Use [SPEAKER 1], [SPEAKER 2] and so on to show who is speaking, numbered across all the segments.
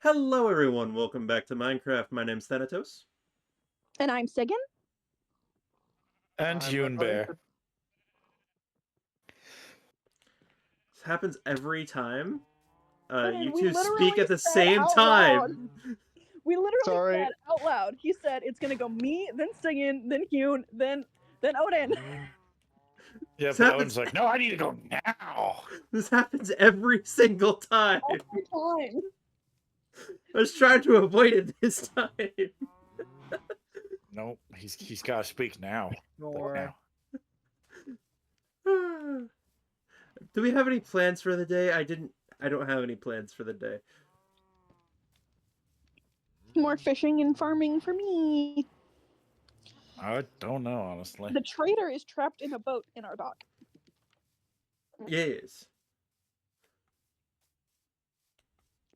[SPEAKER 1] Hello everyone, welcome back to Minecraft. My name's Thanatos.
[SPEAKER 2] And I'm Sigyn.
[SPEAKER 3] And Hewnbear.
[SPEAKER 1] This happens every time.
[SPEAKER 2] And
[SPEAKER 1] You
[SPEAKER 2] we
[SPEAKER 1] two speak
[SPEAKER 2] literally
[SPEAKER 1] at the
[SPEAKER 2] said
[SPEAKER 1] same
[SPEAKER 2] out
[SPEAKER 1] time.
[SPEAKER 2] We literally
[SPEAKER 3] Sorry.
[SPEAKER 2] said out loud. He said it's gonna go me, then Sigyn, then Hewn, then Odin.
[SPEAKER 3] Yeah,
[SPEAKER 1] This
[SPEAKER 3] but
[SPEAKER 1] happens-
[SPEAKER 3] Odin's like, no, I need to go now.
[SPEAKER 1] This happens every single time.
[SPEAKER 2] Every time.
[SPEAKER 1] I was trying to avoid it this time.
[SPEAKER 3] No, he's got to speak now.
[SPEAKER 2] Nor.
[SPEAKER 3] Now.
[SPEAKER 1] Do we have any plans for the day? I don't have any plans for the day.
[SPEAKER 2] More fishing and farming for me.
[SPEAKER 3] I don't know, honestly.
[SPEAKER 2] The trader is trapped in a boat in our dock.
[SPEAKER 1] Yes.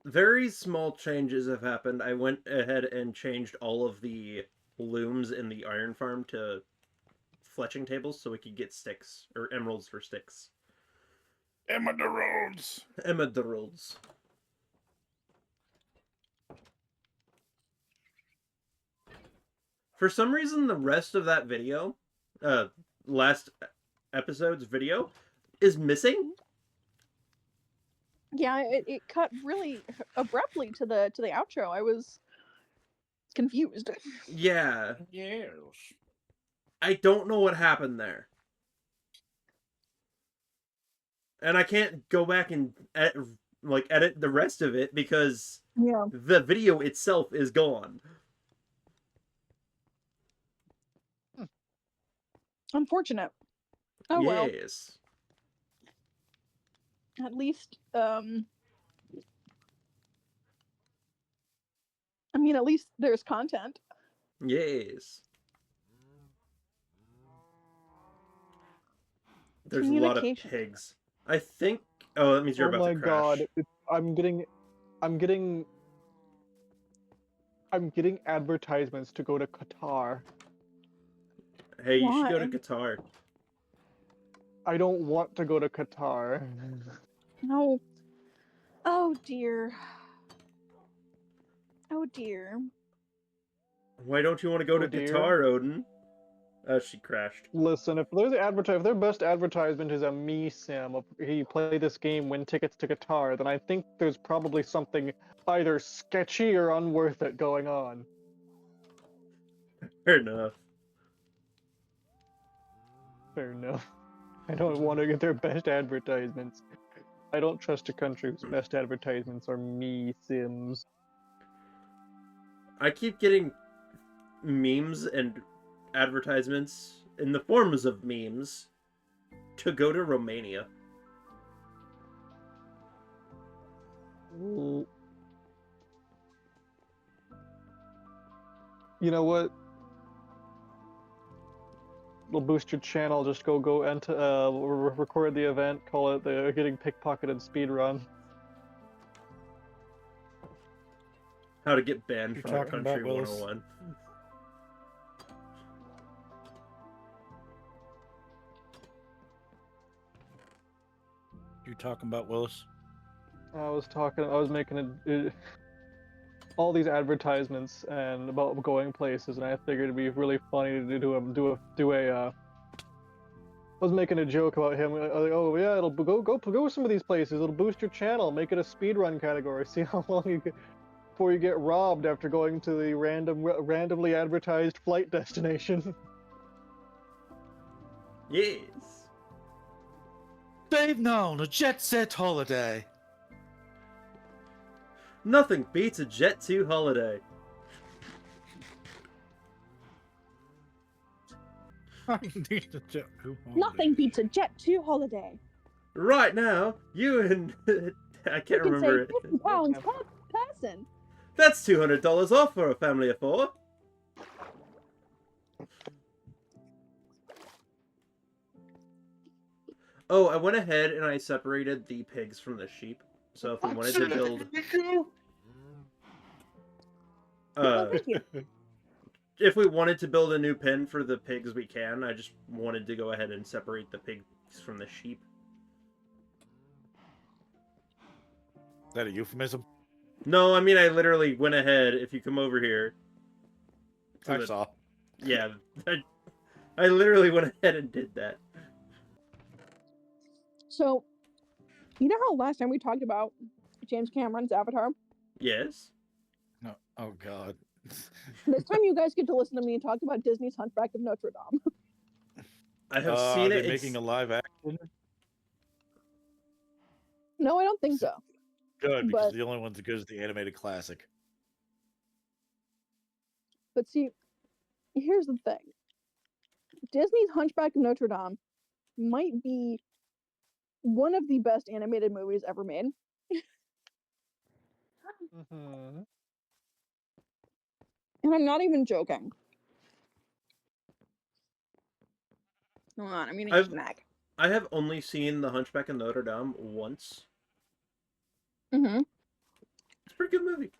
[SPEAKER 1] Very small changes have happened. I went ahead and changed all of the looms in the iron farm to fletching tables so we could get sticks, or emeralds for sticks.
[SPEAKER 3] Emeralds.
[SPEAKER 1] Emeralds. For some reason, the rest of that video, last episode's video, is missing.
[SPEAKER 2] Yeah, it cut really abruptly to the outro. I was confused.
[SPEAKER 1] Yeah.
[SPEAKER 3] Yes.
[SPEAKER 1] I don't know what happened there. And I can't go back and edit the rest of it because
[SPEAKER 2] Yeah.
[SPEAKER 1] the video itself is gone.
[SPEAKER 2] Unfortunate. Oh well.
[SPEAKER 1] Yes.
[SPEAKER 2] At least at least there's content.
[SPEAKER 1] Yes. There's a lot of pigs. I think. Oh, that means you're about to crash.
[SPEAKER 4] Oh my god! I'm getting advertisements to go to Qatar.
[SPEAKER 1] Hey, you should go
[SPEAKER 2] Why?
[SPEAKER 1] to Qatar.
[SPEAKER 4] I don't want to go to Qatar.
[SPEAKER 2] No. Oh dear. Oh dear.
[SPEAKER 1] Why don't you want to go to
[SPEAKER 4] dear.
[SPEAKER 1] Qatar, Odin? Oh, she crashed.
[SPEAKER 4] Listen, if their best advertisement is a me sim, you play this game, win tickets to Qatar, then I think there's probably something either sketchy or unworth it going on.
[SPEAKER 1] Fair enough.
[SPEAKER 4] Fair enough. I don't want to get their best advertisements. I don't trust a country whose best advertisements are me sims.
[SPEAKER 1] I keep getting memes and advertisements in the forms of memes to go to Romania.
[SPEAKER 4] You know what? It'll boost your channel. Just go and record the event. Call it the Getting Pickpocketed Speedrun.
[SPEAKER 1] How to get banned
[SPEAKER 3] You're
[SPEAKER 1] from a
[SPEAKER 3] talking about
[SPEAKER 1] country
[SPEAKER 3] Willis.
[SPEAKER 1] 101.
[SPEAKER 3] You talking about Willis?
[SPEAKER 4] I was making all these advertisements and about going places, and I figured it'd be really funny to I was making a joke about him. Like, oh yeah, it'll go some of these places. It'll boost your channel. Make it a speedrun category. See how long you get before you get robbed after going to the randomly advertised flight destination.
[SPEAKER 1] Yes.
[SPEAKER 5] They've known a jet-set holiday.
[SPEAKER 1] Nothing beats a Jet 2 holiday.
[SPEAKER 3] I need a jet.
[SPEAKER 2] Nothing beats a Jet 2 holiday.
[SPEAKER 1] Right now, you and... I can't
[SPEAKER 2] You can
[SPEAKER 1] remember
[SPEAKER 2] save
[SPEAKER 1] it.
[SPEAKER 2] 50 pounds per person.
[SPEAKER 1] That's $200 off for a family of 4. Oh, I went ahead and I separated the pigs from the sheep. So if we wanted to build...
[SPEAKER 2] Thank you.
[SPEAKER 1] if we wanted to build a new pen for the pigs, we can. I just wanted to go ahead and separate the pigs from the sheep.
[SPEAKER 3] Is that a euphemism?
[SPEAKER 1] No, I mean I literally went ahead. If you come over here, to
[SPEAKER 3] I
[SPEAKER 1] the-
[SPEAKER 3] saw.
[SPEAKER 1] yeah, I literally went ahead and did that.
[SPEAKER 2] So, you know how last time we talked about James Cameron's Avatar?
[SPEAKER 1] Yes.
[SPEAKER 3] No. Oh God.
[SPEAKER 2] This time you guys get to listen to me talk about Disney's Hunchback of Notre Dame.
[SPEAKER 1] I have
[SPEAKER 3] Are
[SPEAKER 1] seen
[SPEAKER 3] they
[SPEAKER 1] it.
[SPEAKER 3] making a live action?
[SPEAKER 2] No, I don't think so.
[SPEAKER 3] Good, because
[SPEAKER 2] But
[SPEAKER 3] the only one's as good as the animated classic.
[SPEAKER 2] see, here's the thing. Disney's Hunchback of Notre Dame might be one of the best animated movies ever made.
[SPEAKER 4] Mhm.
[SPEAKER 2] And I'm not even joking. Hold on, I'm eating a
[SPEAKER 1] I've-
[SPEAKER 2] snack.
[SPEAKER 1] I have only seen The Hunchback of Notre Dame once.
[SPEAKER 2] Mm-hmm.
[SPEAKER 1] It's a pretty good movie.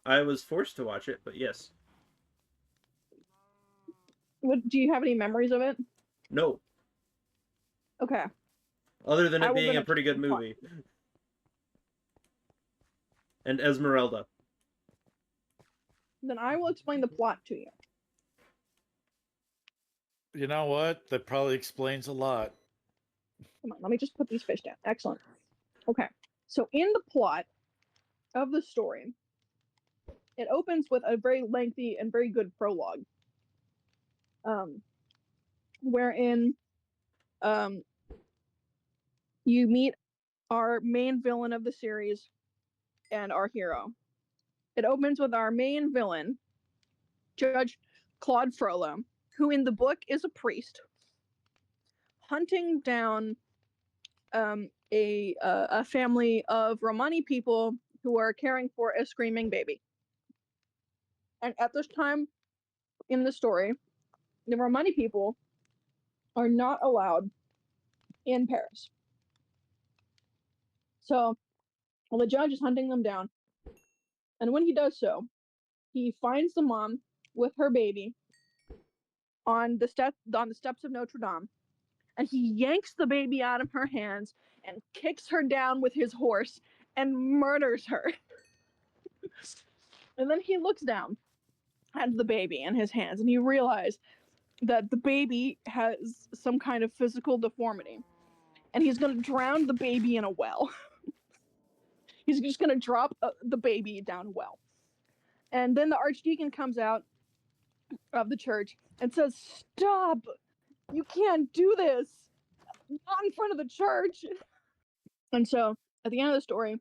[SPEAKER 1] I was forced to watch it, but yes.
[SPEAKER 2] What, do you have any memories of it?
[SPEAKER 1] No.
[SPEAKER 2] Okay.
[SPEAKER 1] Other than
[SPEAKER 2] I
[SPEAKER 1] it
[SPEAKER 2] will
[SPEAKER 1] being
[SPEAKER 2] then
[SPEAKER 1] a pretty good
[SPEAKER 2] explain the
[SPEAKER 1] movie. And Esmeralda.
[SPEAKER 2] Then I will explain the plot to you.
[SPEAKER 3] You know what? That probably explains a lot.
[SPEAKER 2] Come on, let me just put these fish down. Excellent. Okay. So in the plot of the story, it opens with a very lengthy and very good prologue. Wherein you meet our main villain of the series and our hero. It opens with our main villain, Judge Claude Frollo, who in the book is a priest, hunting down a family of Romani people who are caring for a screaming baby. And at this time in the story, the Romani people are not allowed in Paris. So, well, the judge is hunting them down, and when he does so, he finds the mom with her baby on the steps of Notre Dame, and he yanks the baby out of her hands and kicks her down with his horse and murders her. And then he looks down at the baby in his hands, and he realizes that the baby has some kind of physical deformity, and he's going to drown the baby in a well. He's just going to drop the baby down a well. And then the archdeacon comes out of the church and says, "Stop! You can't do this! Not in front of the church!" And so, at the end of the story,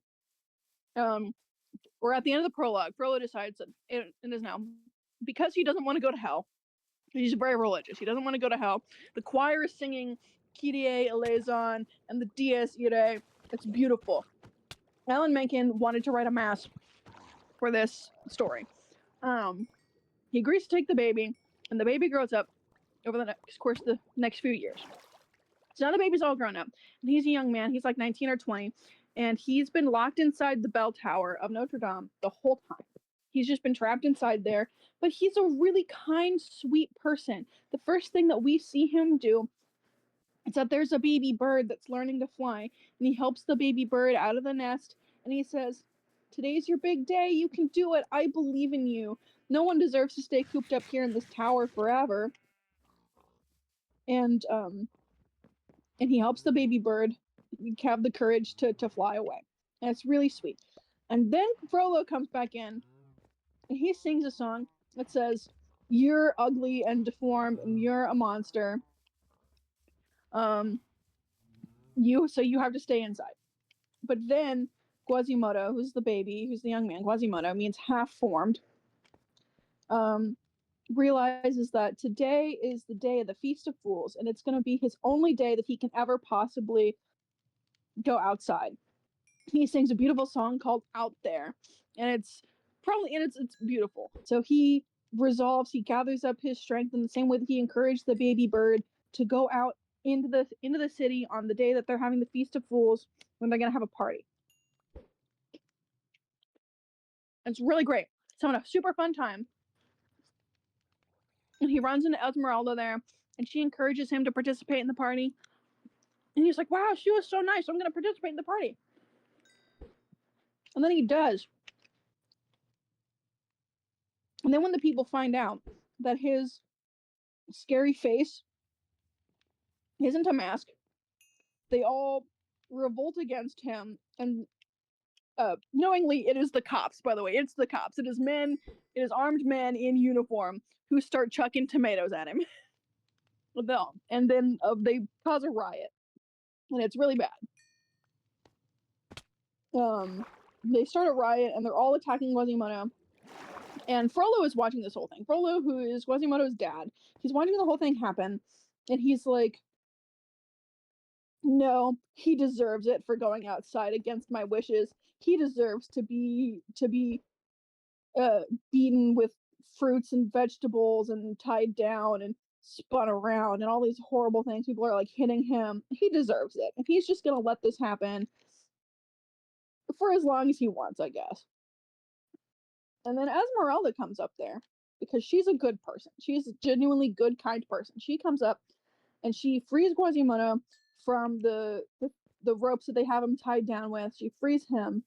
[SPEAKER 2] or at the end of the prologue, Frollo decides that it is now, because he doesn't want to go to hell, he's very religious, he doesn't want to go to hell. The choir is singing Kyrie eleison and the Dies Irae. It's beautiful. Alan Menken wanted to write a mass for this story. He agrees to take the baby, and the baby grows up over the course of the next few years. So now the baby's all grown up, and he's a young man. He's like 19 or 20, and he's been locked inside the bell tower of Notre Dame the whole time. He's just been trapped inside there, but he's a really kind, sweet person. The first thing that we see him do is that there's a baby bird that's learning to fly, and he helps the baby bird out of the nest, and he says, "Today's your big day. You can do it. I believe in you. No one deserves to stay cooped up here in this tower forever." And he helps the baby bird have the courage to fly away. And it's really sweet. And then Frollo comes back in, and he sings a song that says, "You're ugly and deformed, and you're a monster. You have to stay inside." But then Quasimodo, who's the baby, who's the young man, Quasimodo means half formed, realizes that today is the day of the Feast of Fools, and it's going to be his only day that he can ever possibly go outside. He sings a beautiful song called "Out There," and it's beautiful. So he gathers up his strength in the same way that he encouraged the baby bird to go out into the city on the day that they're having the Feast of Fools, when they're gonna have a party. It's really great. It's having a super fun time. And he runs into Esmeralda there, and she encourages him to participate in the party. And he's like, wow, she was so nice. I'm going to participate in the party. And then he does. And then when the people find out that his scary face isn't a mask, they all revolt against him. And knowingly, it is the cops, by the way. It's the cops. It is men, it is armed men in uniform who start chucking tomatoes at him. And then they cause a riot. And it's really bad. They start a riot and they're all attacking Quasimodo. And Frollo is watching this whole thing. Frollo, who is Quasimodo's dad, he's watching the whole thing happen, and he's like, no, he deserves it for going outside against my wishes. He deserves to be beaten with fruits and vegetables and tied down and spun around and all these horrible things. People are like hitting him. He deserves it. And he's just gonna let this happen for as long as he wants, I guess. And then Esmeralda comes up there because she's a good person. She's a genuinely good, kind person. She comes up and she frees Quasimodo from the ropes that they have him tied down with. She frees him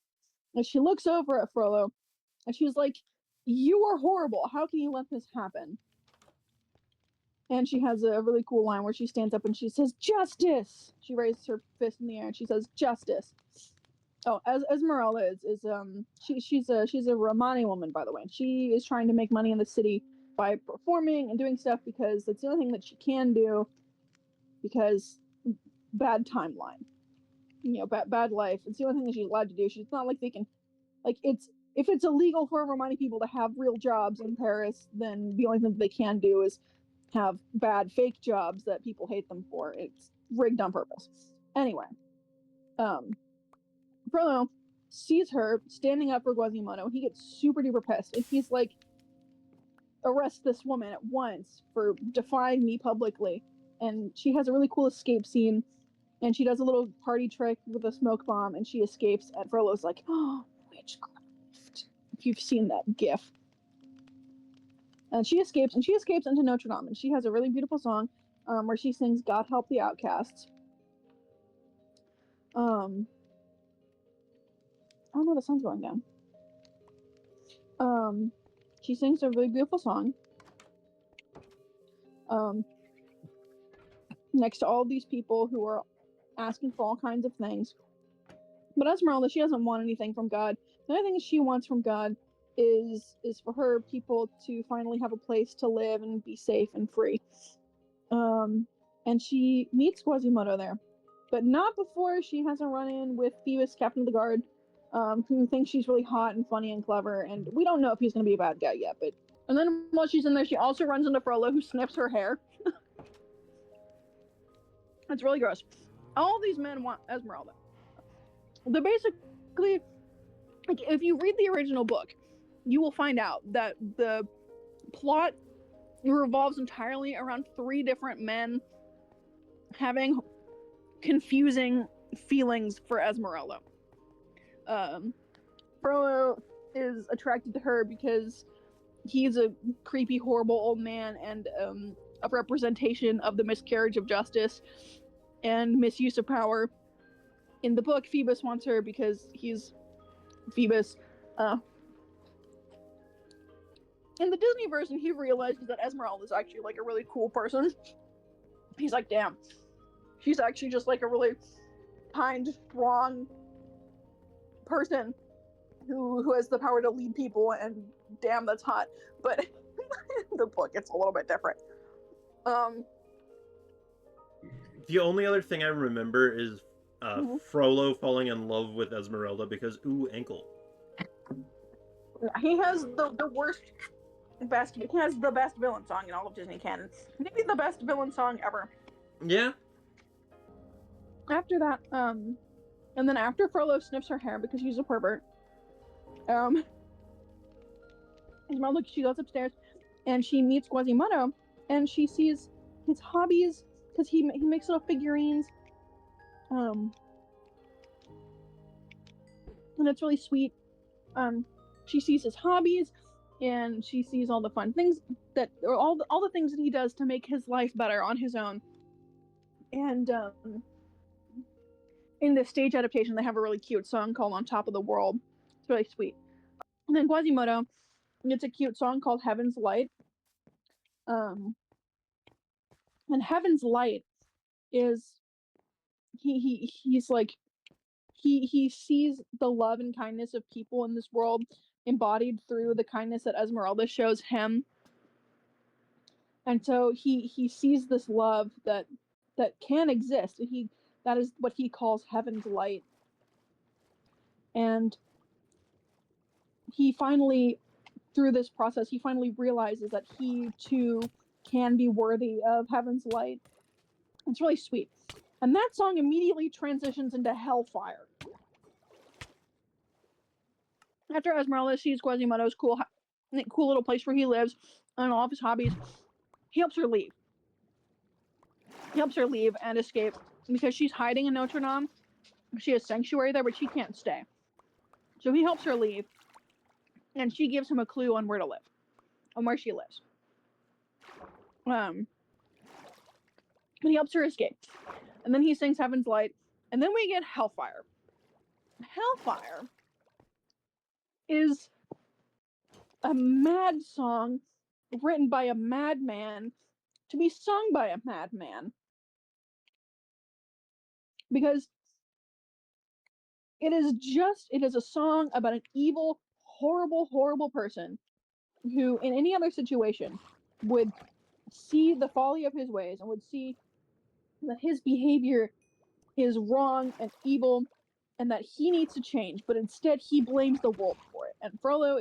[SPEAKER 2] and she looks over at Frollo and she's like, you are horrible. How can you let this happen? And she has a really cool line where she stands up and she says, justice! She raises her fist in the air and she says, justice. Oh, Esmeralda she's a Romani woman, by the way. She is trying to make money in the city by performing and doing stuff because that's the only thing that she can do, because bad timeline, bad life. It's the only thing that she's allowed to do. She's not like they can, like, if it's illegal for Romani people to have real jobs in Paris, then the only thing that they can do is have bad fake jobs that people hate them for. It's rigged on purpose. Anyway, Frollo sees her standing up for Quasimodo. He gets super duper pissed, and he's like, arrest this woman at once for defying me publicly. And she has a really cool escape scene, and she does a little party trick with a smoke bomb, and she escapes, and Frollo's like, oh, witchcraft. If you've seen that gif. And she escapes into Notre Dame, and she has a really beautiful song where she sings God Help the Outcasts. Oh no, the sun's going down. She sings a really beautiful song. Next to all these people who are asking for all kinds of things. But Esmeralda, she doesn't want anything from God. The only thing she wants from God is for her people to finally have a place to live and be safe and free. And she meets Quasimodo there. But not before she has a run-in with Phoebus, Captain of the Guard, who thinks she's really hot and funny and clever, and we don't know if he's going to be a bad guy yet, but... And then while she's in there, she also runs into Frollo, who snips her hair. It's really gross. All these men want Esmeralda. They're basically... Like, if you read the original book, you will find out that the plot revolves entirely around 3 different men having confusing feelings for Esmeralda. Frollo is attracted to her because he's a creepy, horrible old man and a representation of the miscarriage of justice and misuse of power. In the book, Phoebus wants her because he's Phoebus. In the Disney version, he realizes that Esmeralda is actually like a really cool person. He's like, damn, she's actually just like a really kind, strong person who has the power to lead people, and damn, that's hot. But in the book, it's a little bit different.
[SPEAKER 1] The only other thing I remember is Frollo falling in love with Esmeralda because, ooh, ankle.
[SPEAKER 2] He has the worst, best. He has the best villain song in all of Disney canon. Maybe the best villain song ever.
[SPEAKER 1] Yeah.
[SPEAKER 2] After that, and then after Frollo sniffs her hair because she's a pervert, Esmeralda, she goes upstairs and she meets Quasimodo, and she sees his hobbies because he makes little figurines, and it's really sweet. She sees his hobbies, and she sees all the fun things that, or all the things that he does to make his life better on his own. And in the stage adaptation, they have a really cute song called "On Top of the World." It's really sweet. And then Quasimodo gets a cute song called "Heaven's Light." And Heaven's Light is he's like he sees the love and kindness of people in this world embodied through the kindness that Esmeralda shows him. And so he sees this love that can exist. That is what he calls Heaven's Light. And he finally, through this process, he finally realizes that he too can be worthy of Heaven's Light. It's really sweet. And that song immediately transitions into Hellfire. After Esmeralda sees Quasimodo's cool little place where he lives and all of his hobbies, he helps her leave. He helps her leave and escape because she's hiding in Notre Dame. She has sanctuary there, but she can't stay. So he helps her leave, and she gives him a clue on where to live, on where she lives. And he helps her escape. And then he sings Heaven's Light, and then we get Hellfire. Hellfire is a mad song written by a madman to be sung by a madman. Because it is a song about an evil, horrible, horrible person who, in any other situation, would see the folly of his ways and would see that his behavior is wrong and evil and that he needs to change, but instead he blames the wolf for it. And Frollo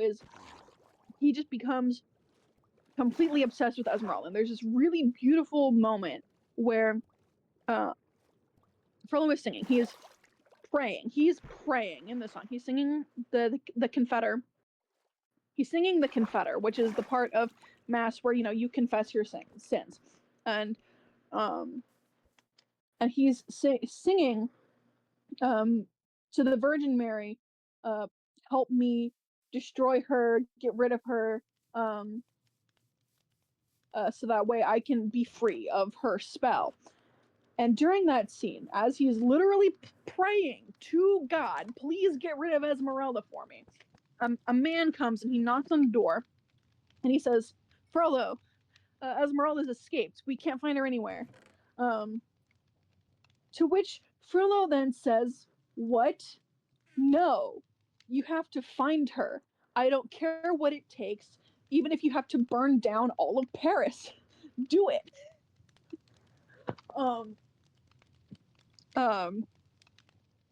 [SPEAKER 2] he just becomes completely obsessed with Esmeralda. And there's this really beautiful moment where Frollo is singing. He is praying. He's praying in the song. He's singing the Confetter. He's singing the Confetter, which is the part of Mass where you confess your sins, and he's singing to the Virgin Mary, help me destroy her, get rid of her, so that way I can be free of her spell. And during that scene, as he's literally praying to God, please get rid of Esmeralda for me, a man comes and he knocks on the door, and he says, Frollo, Esmeralda's escaped. We can't find her anywhere. To which Frollo then says, what? No, you have to find her. I don't care what it takes, even if you have to burn down all of Paris. Do it.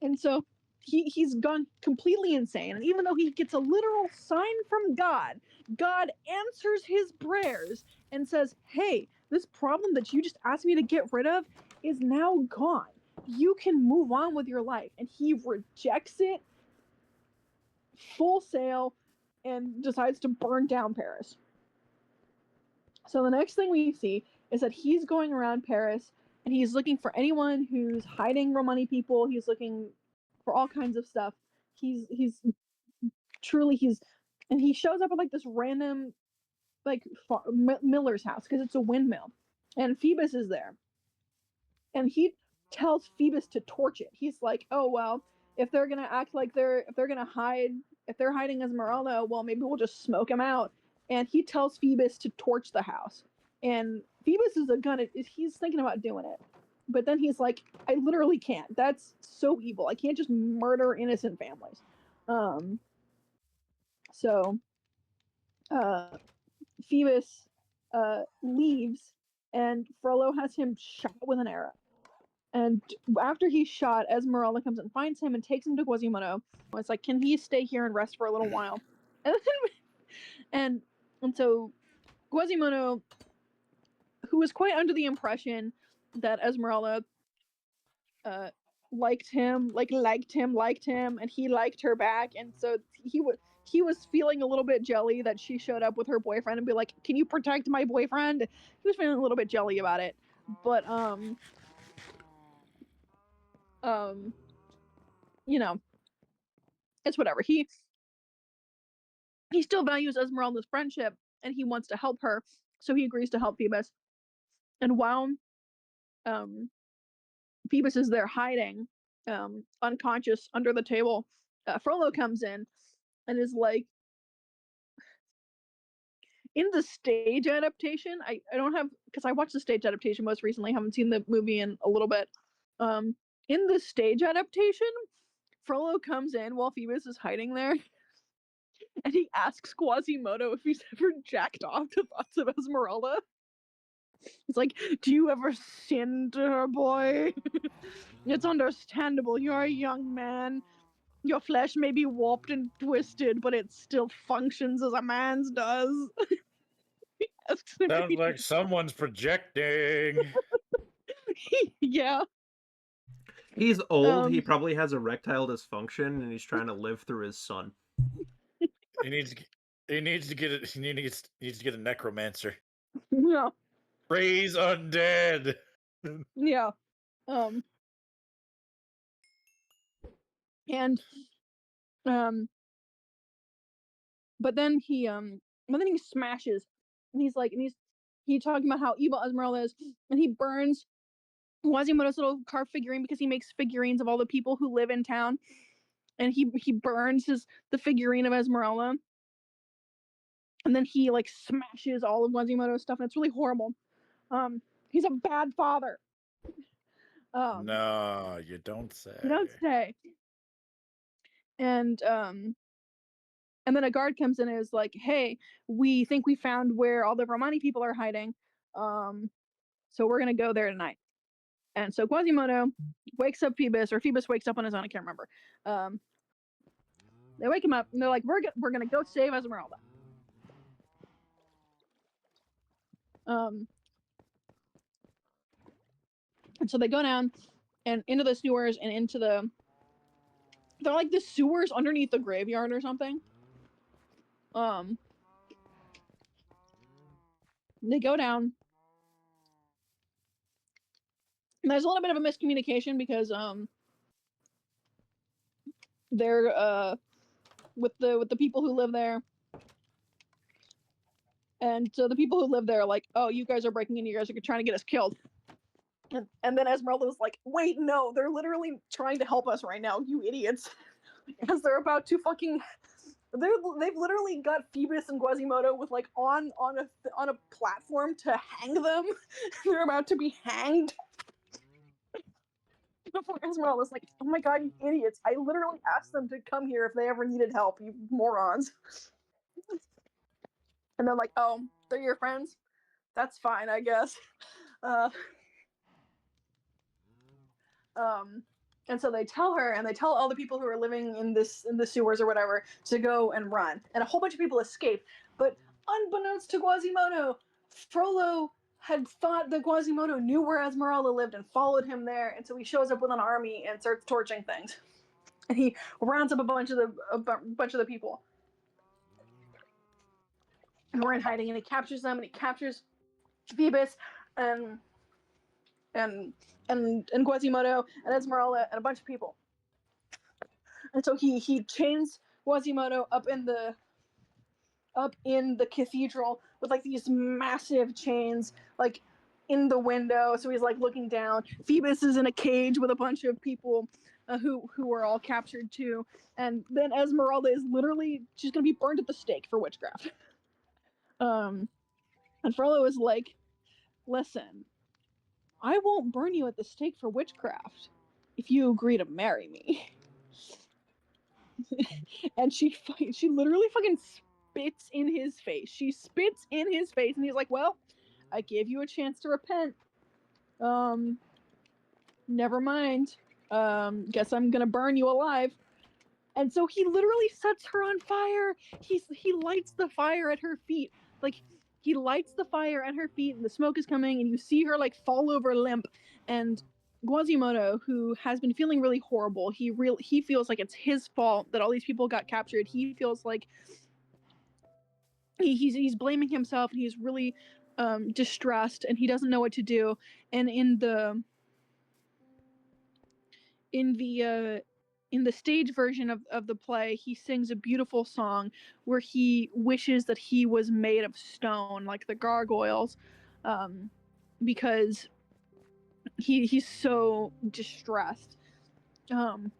[SPEAKER 2] And so he's gone completely insane. And even though he gets a literal sign from God, God answers his prayers and says, hey, this problem that you just asked me to get rid of is now gone. You can move on with your life. And he rejects it full sail and decides to burn down Paris. So the next thing we see is that he's going around Paris and he's looking for anyone who's hiding Romani people. He's looking for all kinds of stuff. He's and he shows up at like this random miller's house because it's a windmill, and Phoebus is there, and he tells Phoebus to torch it. He's like, oh well, if they're gonna act like if they're hiding Esmeralda, well maybe we'll just smoke him out. And he tells Phoebus to torch the house, and Phoebus is he's thinking about doing it, but then he's like, I literally can't. That's so evil. I can't just murder innocent families. So Phoebus leaves, and Frollo has him shot with an arrow. And after he's shot, Esmeralda comes and finds him and takes him to Quasimodo. It's like, can he stay here and rest for a little while? And so Quasimodo, who was quite under the impression that Esmeralda liked him, and he liked her back, and so he was feeling a little bit jelly that she showed up with her boyfriend and be like, can you protect my boyfriend? He was feeling a little bit jelly about it. But it's whatever. He still values Esmeralda's friendship and he wants to help her, so he agrees to help Phoebus. And while Phoebus is there hiding, unconscious under the table. Frollo comes in and is like, in the stage adaptation, I don't have, because I watched the stage adaptation most recently, haven't seen the movie in a little bit. In the stage adaptation, Frollo comes in while Phoebus is hiding there, and he asks Quasimodo if he's ever jacked off to thoughts of Esmeralda. He's like, "Do you ever sin to her, boy? It's understandable. You're a young man. Your flesh may be warped and twisted, but it still functions as a man's does." He asks him if
[SPEAKER 3] Sounds like someone's projecting.
[SPEAKER 2] yeah.
[SPEAKER 1] He's old. He probably has erectile dysfunction, and he's trying to live through his son.
[SPEAKER 3] He needs to get a necromancer.
[SPEAKER 2] Yeah.
[SPEAKER 3] Raise undead.
[SPEAKER 2] Yeah. And but then he smashes, and he's talking about how evil Esmeralda is, and he burns Quasimodo's little carved figurine because he makes figurines of all the people who live in town, and he burns the figurine of Esmeralda, and then he like smashes all of Quasimodo's stuff, and it's really horrible. He's a bad father.
[SPEAKER 3] No, you don't say.
[SPEAKER 2] You don't say. And then a guard comes in and is like, "Hey, we think we found where all the Romani people are hiding. So we're gonna go there tonight." And so Quasimodo wakes up Phoebus, or Phoebus wakes up on his own, I can't remember. They wake him up and they're like, we're gonna go save Esmeralda. And so they go down and into the sewers and into they're like the sewers underneath the graveyard or something. They go down. And there's a little bit of a miscommunication because they're with the people who live there. And so the people who live there are like, "Oh, you guys are breaking in, you guys are trying to get us killed." And then Esmeralda was like, "Wait, no, they're literally trying to help us right now, you idiots." Because they're about to fucking they've literally got Phoebus and Quasimodo with like on a platform to hang them. They're about to be hanged. Before Esmeralda's like, "Oh my god, you idiots. I literally asked them to come here if they ever needed help, you morons." And they're like, "Oh, they're your friends? That's fine, I guess." And so they tell her, and they tell all the people who are living in the sewers or whatever to go and run. And a whole bunch of people escape. But unbeknownst to Quasimodo, Frollo had thought that Quasimodo knew where Esmeralda lived and followed him there. And so he shows up with an army and starts torching things. And he rounds up a bunch of the people who are in hiding, and he captures them, and he captures Phoebus and Quasimodo and Esmeralda and a bunch of people. And so he chains Quasimodo up in the cathedral with like these massive chains, like in the window. So he's like looking down. Phoebus is in a cage with a bunch of people who were all captured too. And then Esmeralda is literally, she's gonna be burned at the stake for witchcraft. And Frollo is like, "Listen, I won't burn you at the stake for witchcraft if you agree to marry me." And she literally fucking spits in his face. She spits in his face, and he's like, "Well, I gave you a chance to repent. Never mind. Guess I'm gonna burn you alive." And so he literally sets her on fire. He lights the fire at her feet. Like, he lights the fire at her feet, and the smoke is coming, and you see her like fall over limp. And Quasimodo, who has been feeling really horrible, he feels like it's his fault that all these people got captured. He feels like he's blaming himself, and he's really distressed, and he doesn't know what to do. And in the stage version of the play, he sings a beautiful song where he wishes that he was made of stone, like the gargoyles, because he's so distressed. But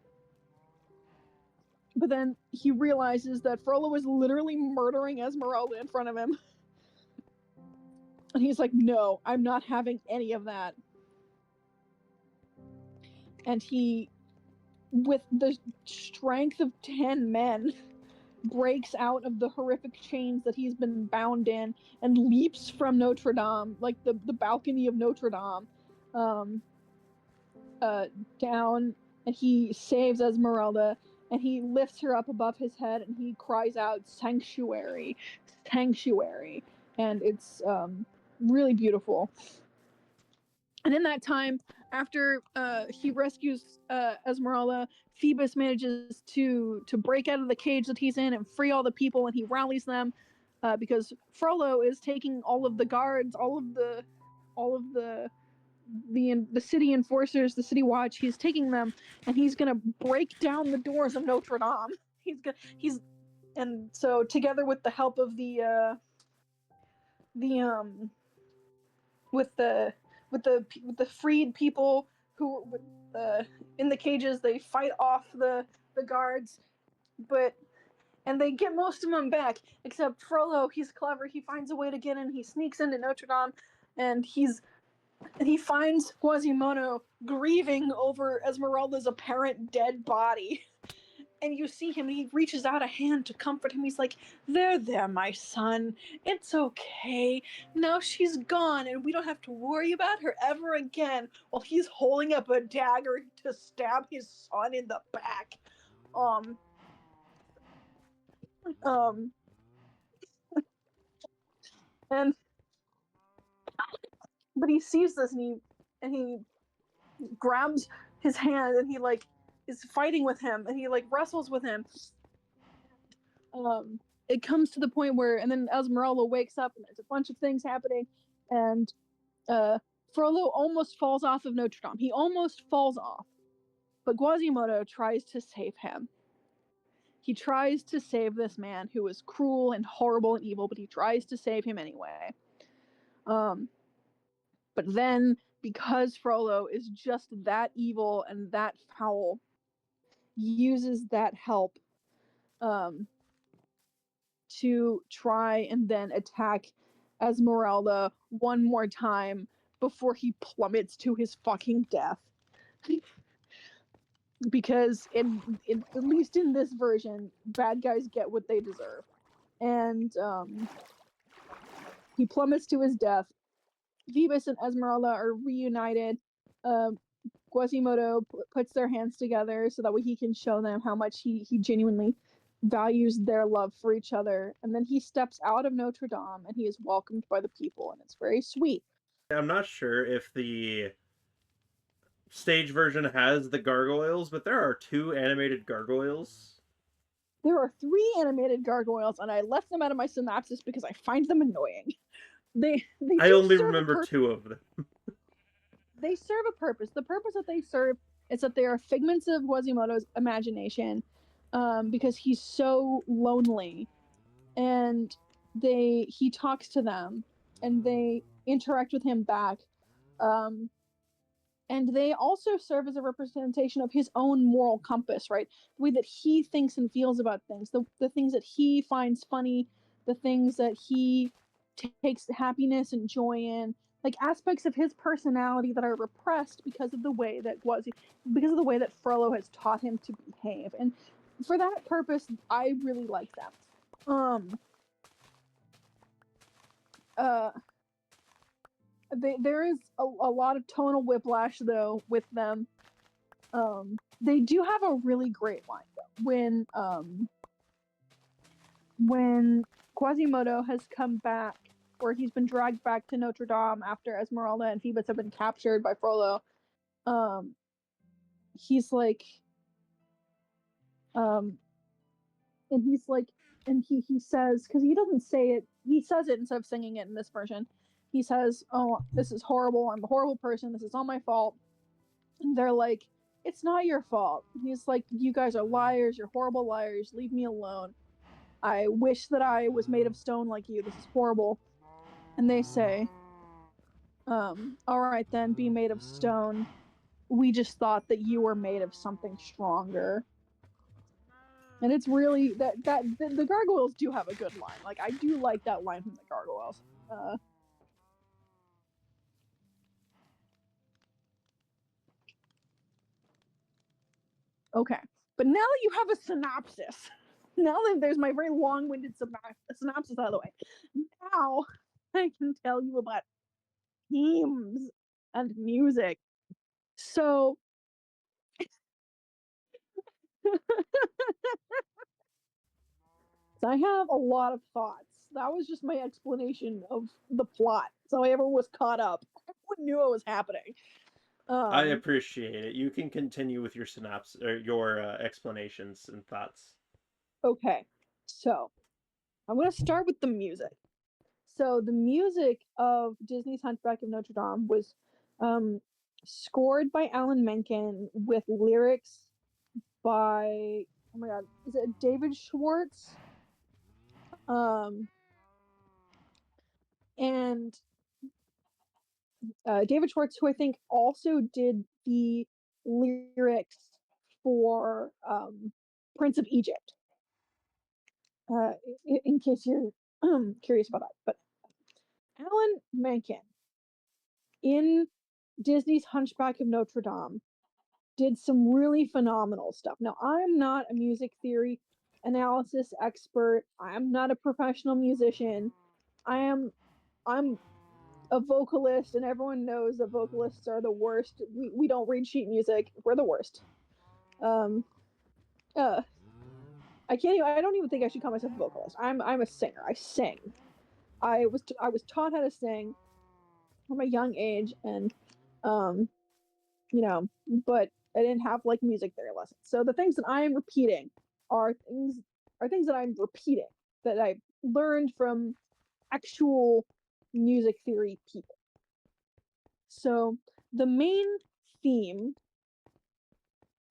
[SPEAKER 2] then he realizes that Frollo is literally murdering Esmeralda in front of him. And he's like, no, I'm not having any of that. And he, with the strength of 10 men, breaks out of the horrific chains that he's been bound in and leaps from Notre Dame, like the balcony of Notre Dame, down, and he saves Esmeralda, and he lifts her up above his head, and he cries out, "Sanctuary, sanctuary," and it's really beautiful. And in that time, after he rescues Esmeralda, Phoebus manages to break out of the cage that he's in and free all the people, and he rallies them because Frollo is taking all of the guards, all of the city enforcers, the city watch. He's taking them, and he's gonna break down the doors of Notre Dame. And so together with the help of with the freed people who in the cages, they fight off the guards, and they get most of them back, except Frollo. He's clever. He finds a way to get in. He sneaks into Notre Dame, and he finds Quasimodo grieving over Esmeralda's apparent dead body. And you see him, and he reaches out a hand to comfort him. He's like, there, my son. It's okay. Now she's gone, and we don't have to worry about her ever again. While he's holding up a dagger to stab his son in the back. And but he sees this, and he grabs his hand, and he like is fighting with him, and he like wrestles with him. It comes to the point where, and then Esmeralda wakes up, and there's a bunch of things happening, and Frollo almost falls off of Notre Dame. He almost falls off, but Quasimodo tries to save him. He tries to save this man who is cruel and horrible and evil, but he tries to save him anyway. But then, because Frollo is just that evil and that foul, uses that help to try and then attack Esmeralda one more time before he plummets to his fucking death. Because at least in this version, bad guys get what they deserve. And he plummets to his death. Phoebus and Esmeralda are reunited. Quasimodo puts their hands together so that way he can show them how much he genuinely values their love for each other. And then he steps out of Notre Dame, and he is welcomed by the people, and it's very sweet.
[SPEAKER 1] I'm not sure if the stage version has the gargoyles, but there are 2 animated gargoyles.
[SPEAKER 2] There are 3 animated gargoyles, and I left them out of my synopsis because I find them annoying.
[SPEAKER 1] I only remember 2 of them.
[SPEAKER 2] They serve a purpose. The purpose that they serve is that they are figments of Quasimodo's imagination, because he's so lonely, and he talks to them, and they interact with him back, and they also serve as a representation of his own moral compass, right? The way that he thinks and feels about things, the things that he finds funny, the things that he takes happiness and joy in, like aspects of his personality that are repressed because of the way that Frollo has taught him to behave. And for that purpose, I really like them. There is a lot of tonal whiplash though with them. They do have a really great line though when Quasimodo has come back, or he's been dragged back to Notre Dame after Esmeralda and Phoebus have been captured by Frollo. He's like, and he says, because he doesn't say it, he says it instead of singing it in this version. He says, "Oh, this is horrible. I'm a horrible person. This is all my fault." And they're like, "It's not your fault." He's like, "You guys are liars. You're horrible liars. Leave me alone. I wish that I was made of stone like you. This is horrible." And they say, "All right then, be made of stone." we just thought that you were made of something stronger. And it's really the gargoyles do have a good line. Like, I do like that line from the gargoyles. Okay, but now that you have a synopsis, now that there's my very long-winded synopsis out of the way, now I can tell you about themes and music. So I have a lot of thoughts. That was just my explanation of the plot. So everyone was caught up. Everyone knew what was happening.
[SPEAKER 1] I appreciate it. You can continue with your synopsis or your explanations and thoughts.
[SPEAKER 2] Okay, so I'm going to start with the music. So the music of Disney's Hunchback of Notre Dame was scored by Alan Menken with lyrics by, oh my god, is it David Schwartz? And David Schwartz, who I think also did the lyrics for Prince of Egypt. In case you're curious about that, but Alan Menken in Disney's Hunchback of Notre Dame did some really phenomenal stuff. Now, I'm not a music theory analysis expert. I'm not a professional musician. I'm a vocalist, and everyone knows that vocalists are the worst. We don't read sheet music. We're the worst. I don't even think I should call myself a vocalist. I'm a singer. I sing. I was taught how to sing from a young age, and but I didn't have like music theory lessons. So the things that I am repeating are things that I'm repeating that I learned from actual music theory people. So the main theme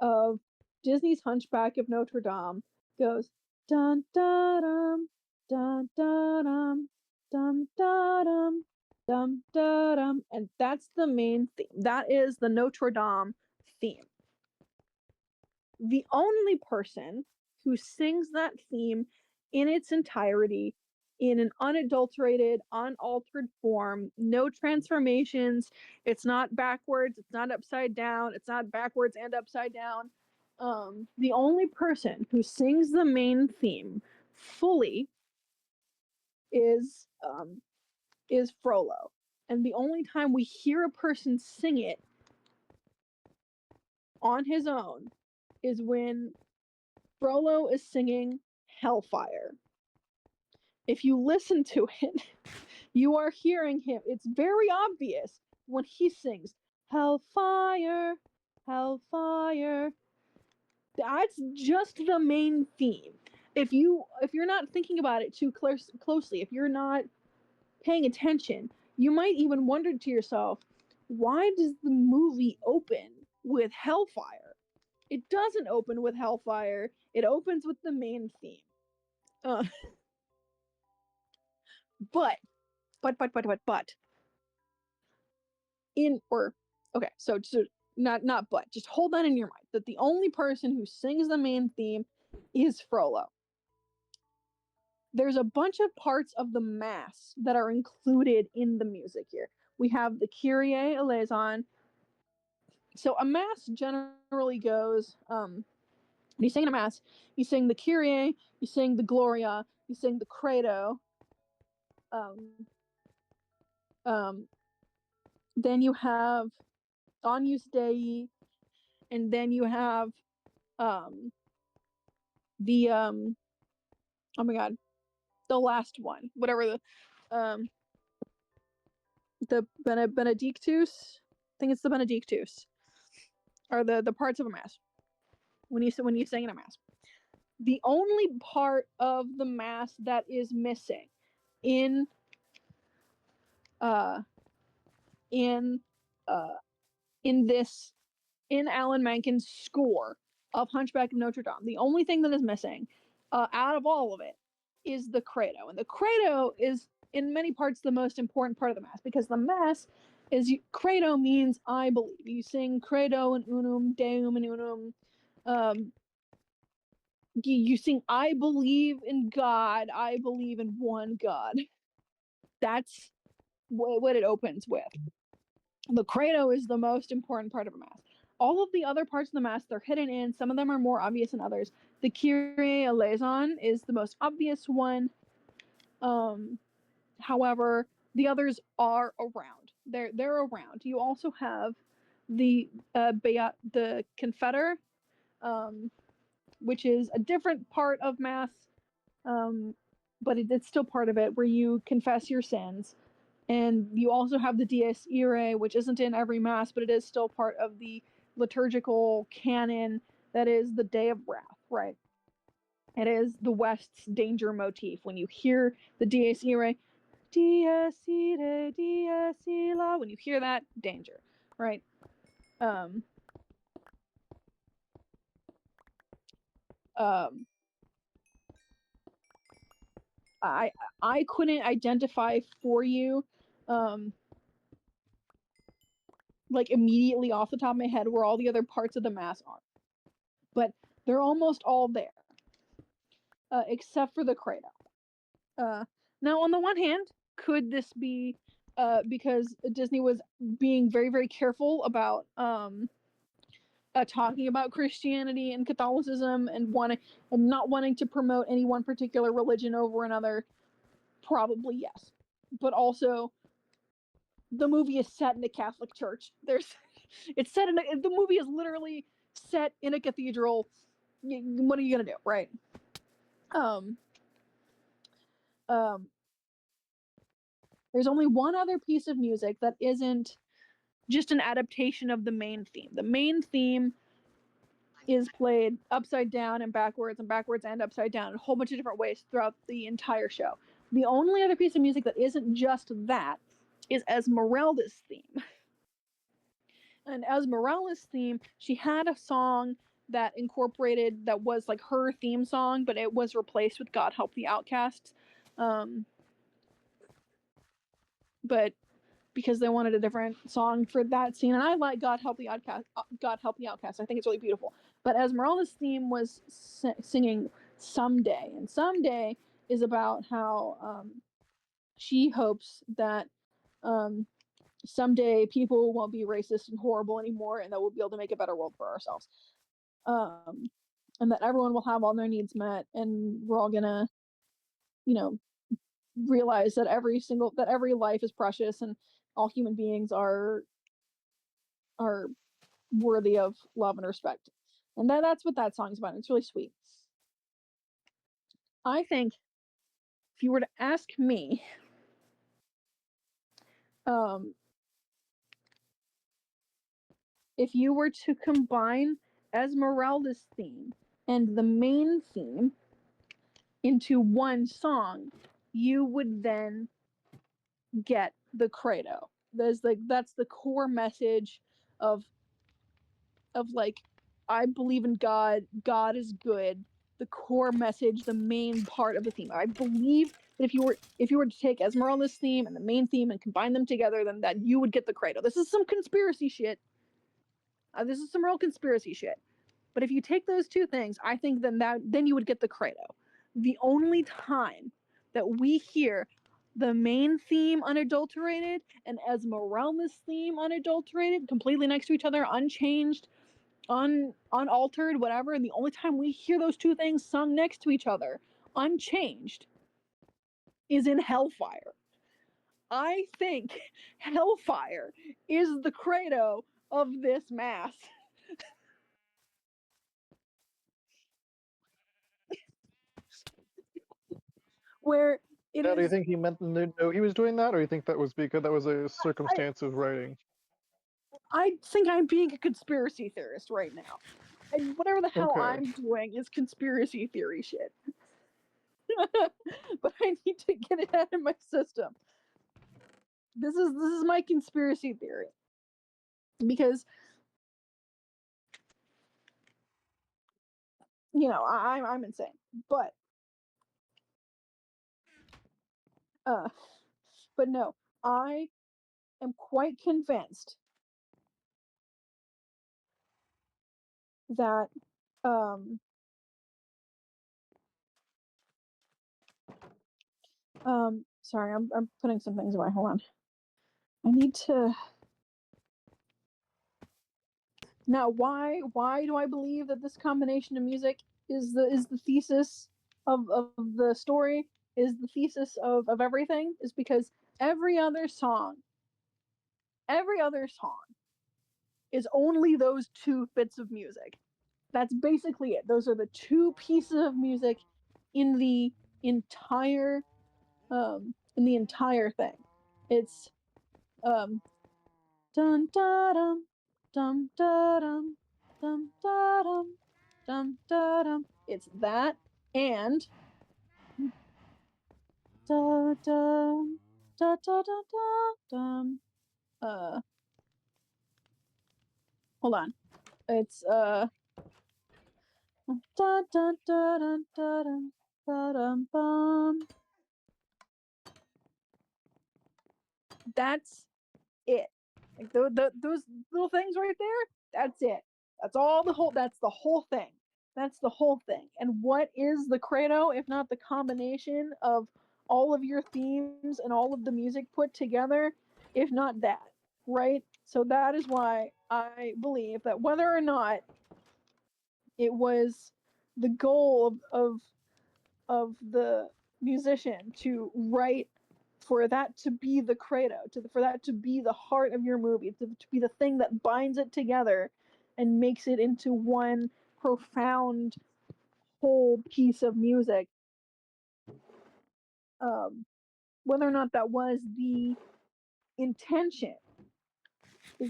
[SPEAKER 2] of Disney's Hunchback of Notre Dame goes dun dun dum dun dun dum dun dun dum dum dun dum, and that's the main theme. That is the Notre Dame theme. The only person who sings that theme in its entirety in an unadulterated, unaltered form, no transformations, it's not backwards, it's not upside down, it's not backwards and upside down. The only person who sings the main theme fully is Frollo. And the only time we hear a person sing it on his own is when Frollo is singing Hellfire. If you listen to it, you are hearing him. It's very obvious when he sings Hellfire, Hellfire. That's just the main theme. If you're not thinking about it too closely, if you're not paying attention, you might even wonder to yourself, why does the movie open with Hellfire? It doesn't open with Hellfire. It opens with the main theme. But not but, just hold that in your mind, that the only person who sings the main theme is Frollo. There's a bunch of parts of the mass that are included in the music here. We have the Kyrie eleison. So a mass generally goes, when you sing in a mass, you sing the Kyrie, you sing the Gloria, you sing the Credo. Then you have Agnus Dei, and then you have the oh my god, the last one, whatever the Benedictus. I think it's the Benedictus, are the parts of a mass when you sing in a mass. The only part of the mass that is missing in Alan Menken's score of Hunchback of Notre Dame, the only thing that is missing out of all of it is the Credo. And the Credo is, in many parts, the most important part of the Mass, because the Mass is credo means I believe. You sing credo and unum deum and unum. You sing I believe in God. I believe in one God. That's what it opens with. The credo is the most important part of a mass. All of the other parts of the mass, they're hidden in. Some of them are more obvious than others. The Kyrie eleison is the most obvious one. However, the others are around. They're around. You also have the the Confetter, which is a different part of mass, but it's still part of it, where you confess your sins. And you also have the Dies Irae, which isn't in every mass, but it is still part of the liturgical canon. That is the Day of Wrath, right? It is the West's danger motif. When you hear the Dies Irae, Dies Irae, Dies Illa, when you hear that, danger, right? Um, um, I couldn't identify for you, like immediately off the top of my head, where all the other parts of the mass are, but they're almost all there, except for the credo. Now, on the one hand, could this be because Disney was being very, very careful about talking about Christianity and Catholicism and not wanting to promote any one particular religion over another? Probably yes, but also the movie is set in a Catholic church. It's set in the movie is literally set in a cathedral. What are you gonna do, right? Um, um, there's only one other piece of music that isn't just an adaptation of the main theme. The main theme is played upside down and backwards and upside down in a whole bunch of different ways throughout the entire show. The only other piece of music that isn't just that is Esmeralda's theme. And Esmeralda's theme, she had a song that was like her theme song, but it was replaced with God Help the Outcasts. But because they wanted a different song for that scene, and I like God Help the Outcast. God Help the Outcast. I think it's really beautiful. But Esmeralda's theme was singing "Someday," and "Someday" is about how she hopes that someday people won't be racist and horrible anymore, and that we'll be able to make a better world for ourselves, and that everyone will have all their needs met, and we're all gonna, you know, realize that every life is precious, and all human beings are worthy of love and respect. And that's what that song's about. It's really sweet. I think if you were to ask me, if you were to combine Esmeralda's theme and the main theme into one song, you would then get the credo. That's the core message of like, I believe in God, God is good. The core message, the main part of the theme. I believe that if you were to take Esmeralda's theme and the main theme and combine them together, then that you would get the credo. This is some conspiracy shit. This is some real conspiracy shit. But if you take those two things, I think then you would get the credo. The only time that we hear the main theme unadulterated and Esmeralda's theme unadulterated, completely next to each other, unchanged, unaltered, whatever, and the only time we hear those two things sung next to each other, unchanged, is in Hellfire. I think Hellfire is the credo of this mass. Where it
[SPEAKER 4] Now, do you
[SPEAKER 2] is.
[SPEAKER 4] think he meant no he was doing that, or you think that was because that was a circumstance of writing?
[SPEAKER 2] I think I'm being a conspiracy theorist right now. And whatever the hell
[SPEAKER 4] Okay.
[SPEAKER 2] I'm doing is conspiracy theory shit. But I need to get it out of my system. This is my conspiracy theory. Because I'm insane. But uh but no, I am quite convinced that um sorry, I'm putting some things away. Hold on. I need to now why do I believe that this combination of music is the thesis of the story, is the thesis of everything, is because every other song is only those two bits of music. That's basically it. Those are the two pieces of music in the entire thing. It's um dun da dum dum da dum dum da dum dum da dum. It's that and da dum da da da da dum. Hold on. It's da da da da da dum da dum bum. That's it. Like those little things right there, that's it. That's all the whole that's the whole thing. That's the whole thing. And what is the credo if not the combination of all of your themes and all of the music put together, if not that, right? So that is why I believe that whether or not it was the goal of the musician to write for that to be the credo, for that to be the heart of your movie, to be the thing that binds it together and makes it into one profound whole piece of music. Whether or not that was the intention,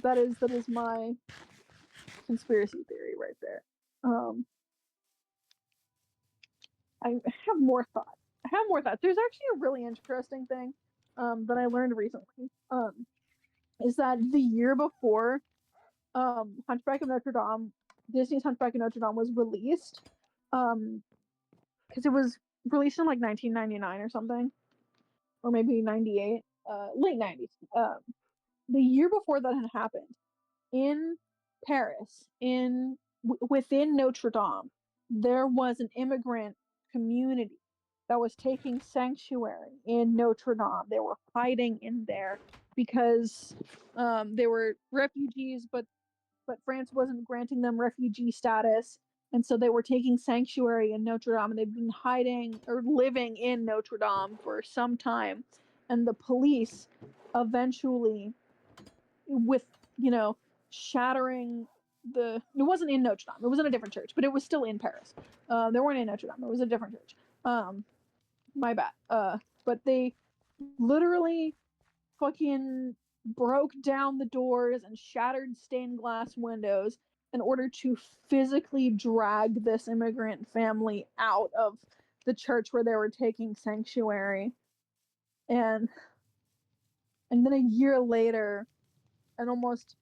[SPEAKER 2] that is my conspiracy theory right there. I have more thoughts. There's actually a really interesting thing that I learned recently. Is that the year before Hunchback of Notre Dame, Disney's Hunchback of Notre Dame was released, because it was released in like 1999 or something, or maybe 98, late 90s. The year before that had happened, in Paris, within Notre Dame, there was an immigrant community that was taking sanctuary in Notre Dame. They were hiding in there because they were refugees, but France wasn't granting them refugee status, and so they were taking sanctuary in Notre Dame, and they've been hiding or living in Notre Dame for some time. And the police eventually, with shattering it wasn't in Notre Dame, it was in a different church, but it was still in Paris. They weren't in Notre Dame, it was a different church. My bad. But they literally fucking broke down the doors and shattered stained glass windows in order to physically drag this immigrant family out of the church where they were taking sanctuary. And then a year later, and almost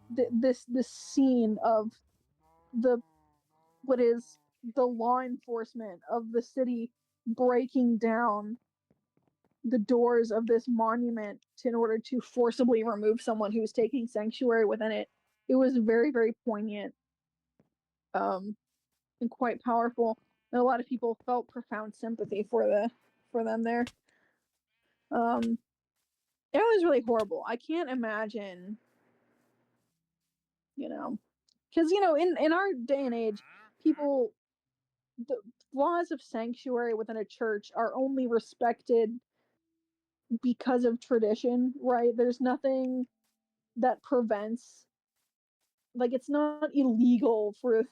[SPEAKER 2] this scene of what is the law enforcement of the city breaking down the doors of this monument in order to forcibly remove someone who was taking sanctuary within it. It was very, very poignant, and quite powerful. And a lot of people felt profound sympathy for them there. It was really horrible. I can't imagine, because in our day and age, people, the laws of sanctuary within a church are only respected because of tradition, right? There's nothing that prevents, like, it's not illegal for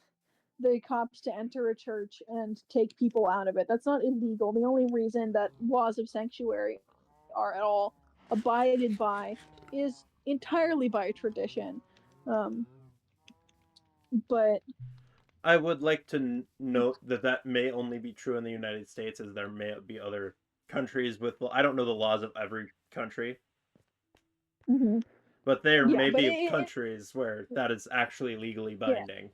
[SPEAKER 2] the cops to enter a church and take people out of it. That's not illegal. The only reason that laws of sanctuary are at all abided by is entirely by tradition. But
[SPEAKER 1] I would like to note that may only be true in the United States, as there may be other countries with. I don't know the laws of every country,
[SPEAKER 2] mm-hmm.
[SPEAKER 1] but there
[SPEAKER 2] Yeah,
[SPEAKER 1] may
[SPEAKER 2] but
[SPEAKER 1] be countries where that is actually legally binding.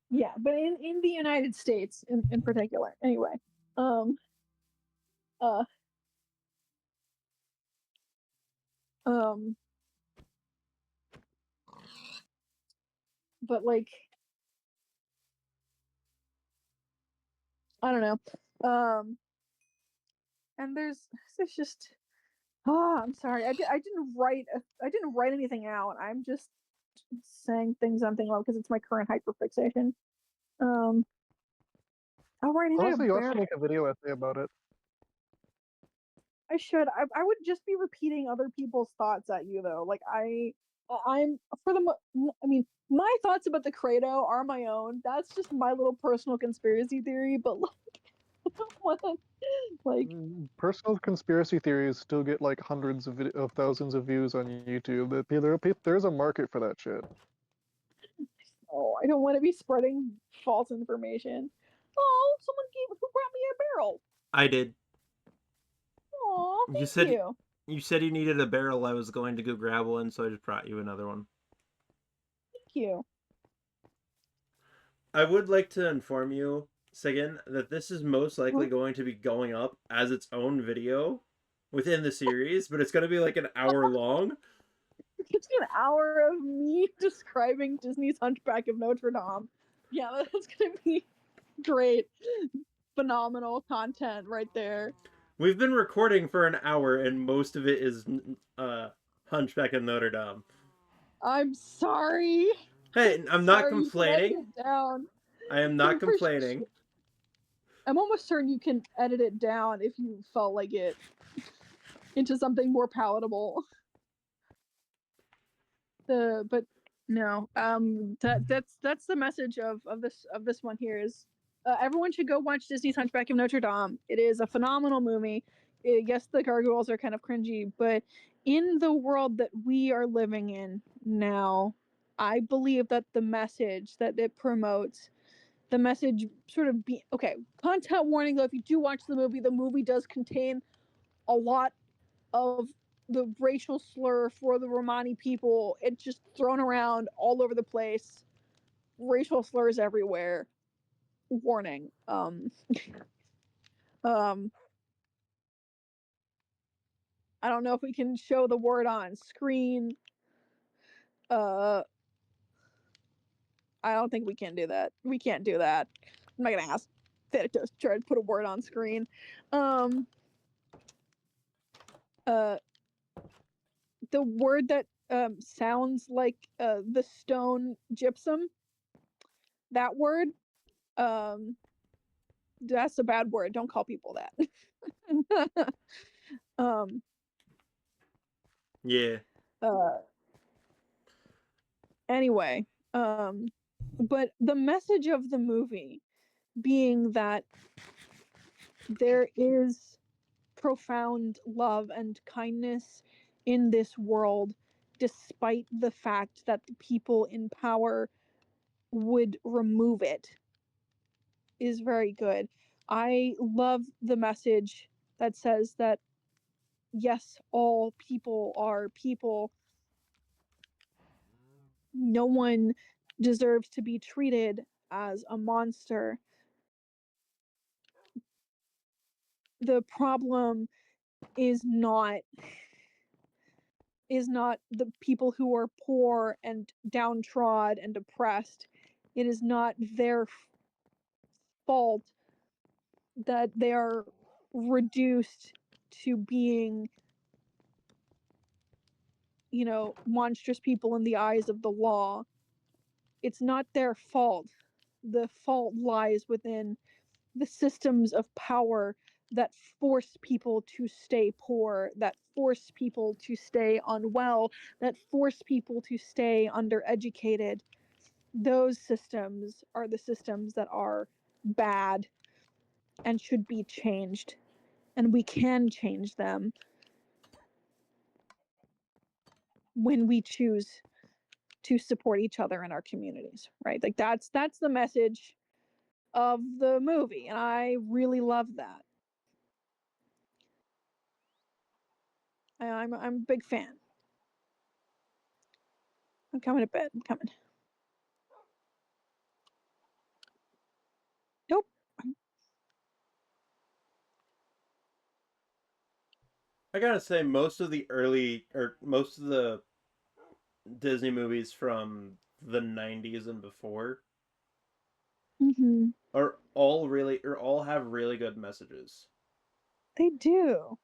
[SPEAKER 2] Yeah, but in the United States in particular, anyway, uh, Um, but like, I don't know. And there's just I'm sorry. I didn't write anything out. I'm just saying things I'm thinking about because it's my current hyperfixation. Um, oh right, I need a
[SPEAKER 4] Honestly, you ought
[SPEAKER 2] bear.
[SPEAKER 4] to make a video essay about it.
[SPEAKER 2] I should. I would just be repeating other people's thoughts at you though. Like I'm for the. I mean, my thoughts about the Credo are my own. That's just my little personal conspiracy theory. But like, I don't want to like.
[SPEAKER 4] Personal conspiracy theories still get like hundreds of thousands of views on YouTube. There's a market for that shit.
[SPEAKER 2] Oh, I don't want to be spreading false information. Oh, someone who brought me a barrel.
[SPEAKER 1] I did.
[SPEAKER 2] Oh,
[SPEAKER 1] You
[SPEAKER 2] thank
[SPEAKER 1] said
[SPEAKER 2] you.
[SPEAKER 1] you said you needed a barrel. I was going to go grab one, so I just brought you another one.
[SPEAKER 2] Thank you.
[SPEAKER 1] I would like to inform you, Sigyn, that this is most likely going to be going up as its own video within the series, but it's going to be like an hour long.
[SPEAKER 2] It's an hour of me describing Disney's Hunchback of Notre Dame. Yeah, that's gonna be great. Phenomenal content right there.
[SPEAKER 1] We've been recording for an hour, and most of it is Hunchback of Notre Dame.
[SPEAKER 2] I'm sorry.
[SPEAKER 1] Hey, I'm not
[SPEAKER 2] Sorry, you can edit
[SPEAKER 1] complaining.
[SPEAKER 2] it down.
[SPEAKER 1] I am not complaining.
[SPEAKER 2] I'm almost certain you can edit it down if you felt like it into something more palatable. But no, that's the message of this one here is everyone should go watch Disney's Hunchback of Notre Dame. It is a phenomenal movie. Yes, the gargoyles are kind of cringy, but in the world that we are living in now, I believe that the message that it promotes, the message sort of be okay. Content warning though, if you do watch the movie does contain a lot of the racial slur for the Romani people. It's just thrown around all over the place. Racial slurs everywhere. Warning. Um I don't know if we can show the word on screen. Uh I don't think we can do that. We can't do that. I'm not gonna ask that to try to put a word on screen. Um uh the word that sounds like the stone gypsum, that word, um that's a bad word. Don't call people that. um
[SPEAKER 1] Yeah.
[SPEAKER 2] Anyway, but the message of the movie being that there is profound love and kindness in this world despite the fact that the people in power would remove it is very good. I love the message that says that yes, all people are people. No one deserves to be treated as a monster. The problem is not the people who are poor and downtrodden and oppressed. It is not their fault that they are reduced to being, monstrous people in the eyes of the law. It's not their fault. The fault lies within the systems of power that force people to stay poor, that force people to stay unwell, that force people to stay undereducated. Those systems are the systems that are bad and should be changed. And we can change them when we choose to support each other in our communities, right? Like that's the message of the movie, and I really love that. I'm a big fan. I'm coming to bed. I'm coming. Nope.
[SPEAKER 1] I gotta say, most of the Disney movies from the 90s and before
[SPEAKER 2] Mm-hmm.
[SPEAKER 1] all have really good messages.
[SPEAKER 2] They do.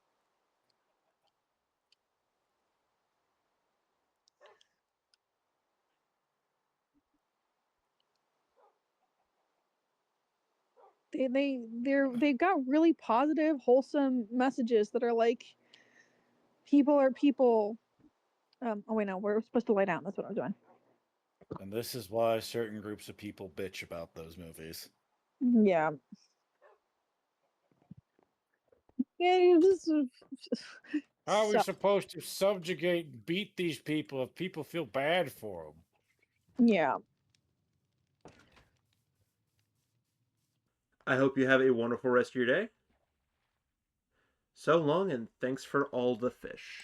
[SPEAKER 2] They've got really positive, wholesome messages that are like, people are people. Oh wait, no, we're supposed to lay down. That's what I was doing.
[SPEAKER 3] And this is why certain groups of people bitch about those movies.
[SPEAKER 2] Yeah. Yeah, you just
[SPEAKER 3] How are we
[SPEAKER 2] so,
[SPEAKER 3] supposed to subjugate and beat these people if people feel bad for them?
[SPEAKER 2] yeah.
[SPEAKER 1] I hope you have a wonderful rest of your day. So long, and thanks for all the fish.